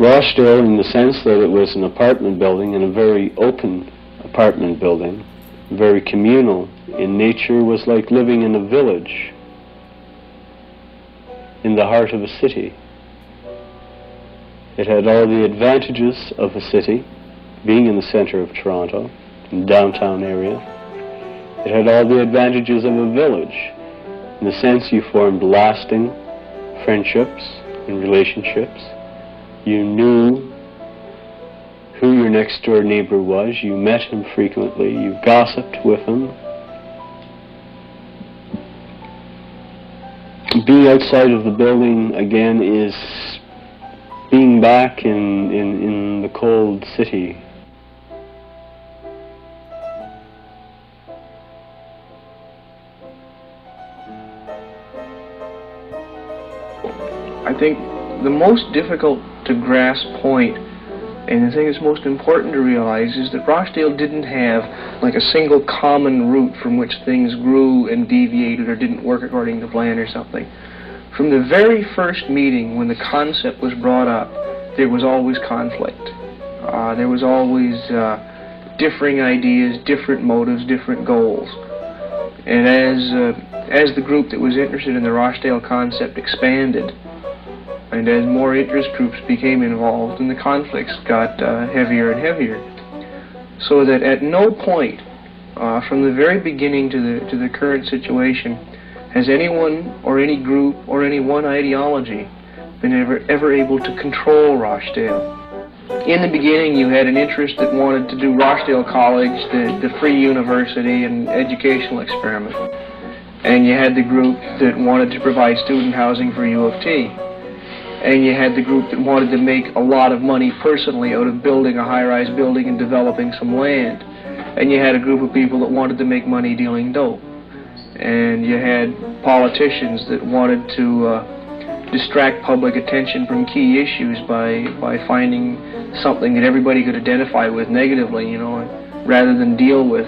Rochdale, in the sense that it was an apartment building, and a very open apartment building, very communal in nature, was like living in a village in the heart of a city. It had all the advantages of a city, being in the center of Toronto, in the downtown area. It had all the advantages of a village. In the sense you formed lasting friendships and relationships. You knew who your next door neighbor was. You met him frequently. You gossiped with him. Being outside of the building, again, is being back in the cold city. I think the most difficult to grasp point, and the thing that's most important to realize, is that Rochdale didn't have like a single common route from which things grew and deviated or didn't work according to plan or something. From the very first meeting, when the concept was brought up, there was always conflict. There was always differing ideas, different motives, different goals. And as the group that was interested in the Rochdale concept expanded, and as more interest groups became involved, and the conflicts got heavier and heavier, so that at no point, from the very beginning to the current situation, has anyone or any group or any one ideology been ever able to control Rochdale. In the beginning, you had an interest that wanted to do Rochdale College, the free university and educational experiment, and you had the group that wanted to provide student housing for U of T. And you had the group that wanted to make a lot of money personally out of building a high-rise building and developing some land. And you had a group of people that wanted to make money dealing dope. And you had politicians that wanted to distract public attention from key issues by finding something that everybody could identify with negatively, you know, rather than deal with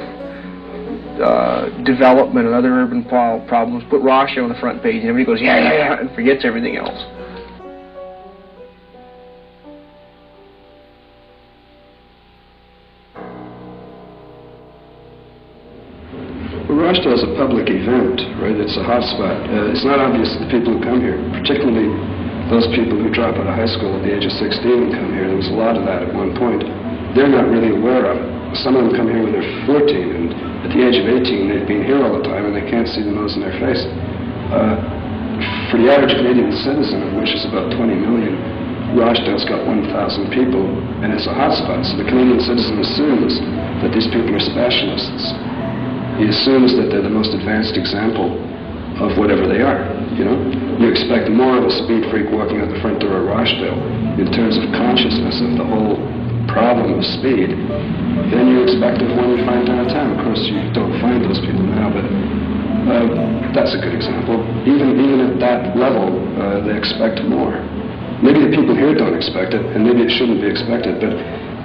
development and other urban problems. Put Rochdale on the front page and everybody goes, yeah, yeah, yeah, and forgets everything else. Rochdale is a public event, right? It's a hotspot. It's not obvious to the people who come here, particularly those people who drop out of high school at the age of 16 and come here. There was a lot of that at one point. They're not really aware of it. Some of them come here when they're 14, and at the age of 18, they've been here all the time, and they can't see the nose in their face. For the average Canadian citizen, of which is about 20 million, Rochdale's got 1,000 people, and it's a hotspot. So the Canadian citizen assumes that these people are specialists. He assumes that they're the most advanced example of whatever they are, you know? You expect more of a speed freak walking out the front door of Rochdale in terms of consciousness of the whole problem of speed than you expect of one you find downtown. Of course, you don't find those people now, but that's a good example. Even at that level, they expect more. Maybe the people here don't expect it, and maybe it shouldn't be expected, but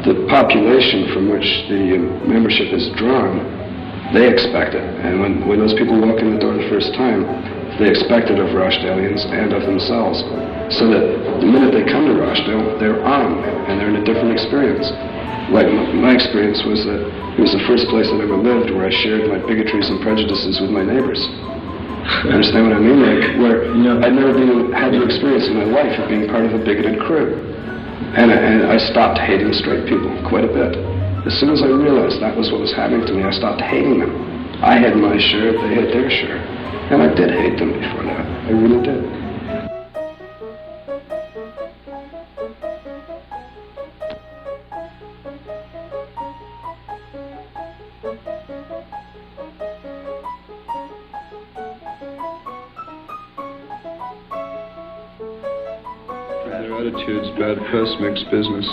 the population from which the membership is drawn, they expect it. And when those people walk in the door the first time, they expect it of Rochdalians and of themselves. So that the minute they come to Rochdale, they're on, and they're in a different experience. Like my experience was that it was the first place I'd ever lived where I shared my bigotries and prejudices with my neighbors. You understand what I mean? Like, where I'd never had the experience in my life of being part of a bigoted crew. And I stopped hating straight people quite a bit. As soon as I realized that was what was happening to me, I stopped hating them. I had my share, they had their share. And I did hate them before that. I really did. Bad attitudes, bad press makes business.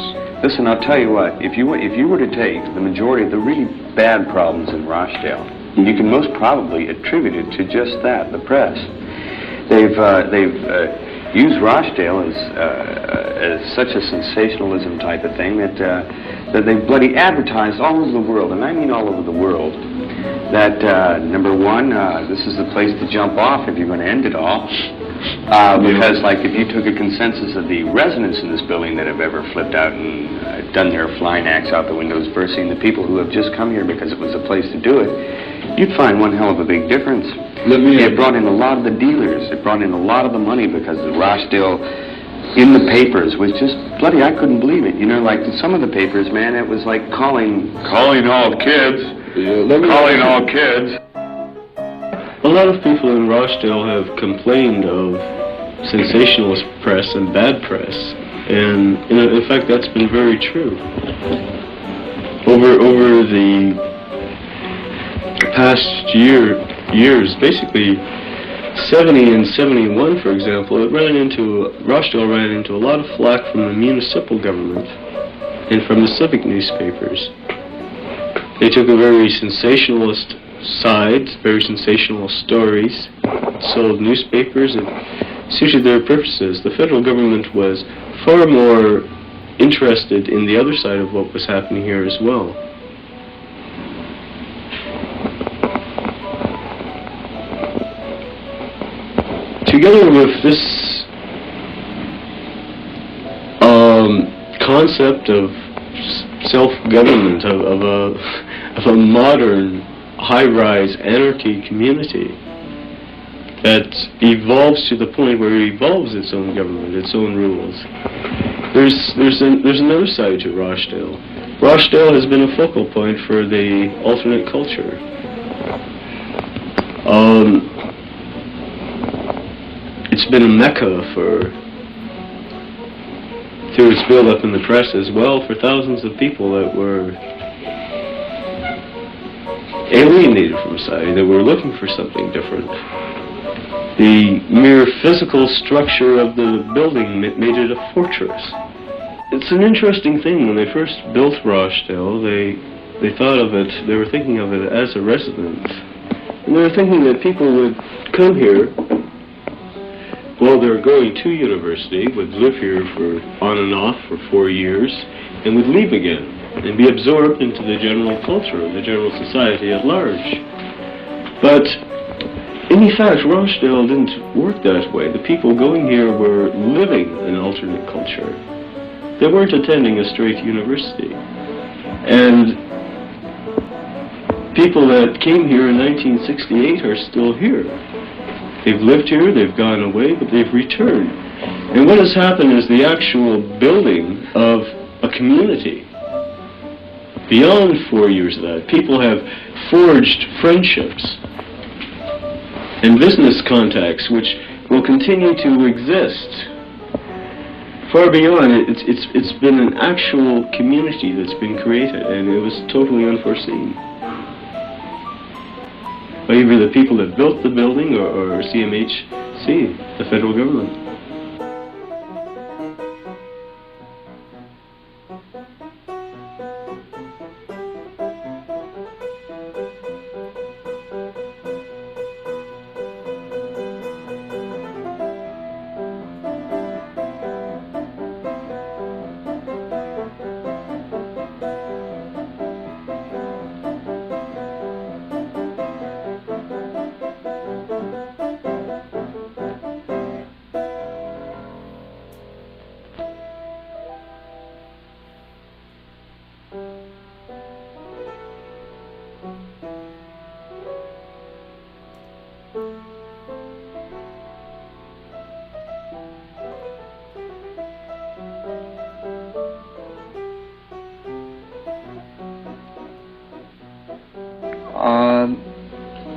Listen, I'll tell you what, if you were to take the majority of the really bad problems in Rochdale, you can most probably attribute it to just that, the press. They've used Rochdale as such a sensationalism type of thing that they've bloody advertised all over the world, and I mean all over the world, that, number one, this is the place to jump off if you're going to end it all. Because, like, if you took a consensus of the residents in this building that have ever flipped out and done their flying acts out the windows, versus the people who have just come here because it was a place to do it, you'd find one hell of a big difference. It brought in a lot of the dealers. It brought in a lot of the money because the Rochdale in the papers was just bloody. I couldn't believe it. You know, like some of the papers, man, it was like calling all kids. Calling all kids. A lot of people in Rochdale have complained of sensationalist press and bad press, and in fact that's been very true. Over the past years, basically 70 and 71, for example, Rochdale ran into a lot of flack from the municipal government and from the civic newspapers. They took a very sensationalist side, very sensational stories, sold newspapers, and suited their purposes. The federal government was far more interested in the other side of what was happening here as well. Together with this concept of self-government, of a modern high-rise anarchy community that evolves to the point where it evolves its own government, its own rules. There's another side to Rochdale. Rochdale has been a focal point for the alternate culture. It's been a mecca through its build-up in the press as well, for thousands of people that were alienated from society, that were looking for something different. The mere physical structure of the building made it a fortress. It's an interesting thing. When they first built Rochdale, they were thinking of it as a residence. And they were thinking that people would come here while they were going to university, would live here for on and off for 4 years, and would leave again and be absorbed into the general culture, the general society at large. But in fact, Rochdale didn't work that way. The people going here were living an alternate culture. They weren't attending a straight university. And people that came here in 1968 are still here. They've lived here, they've gone away, but they've returned. And what has happened is the actual building of a community. Beyond 4 years of that, people have forged friendships and business contacts which will continue to exist. Far beyond, it's been an actual community that's been created, and it was totally unforeseen by either the people that built the building or CMHC, the federal government.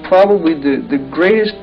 Probably the greatest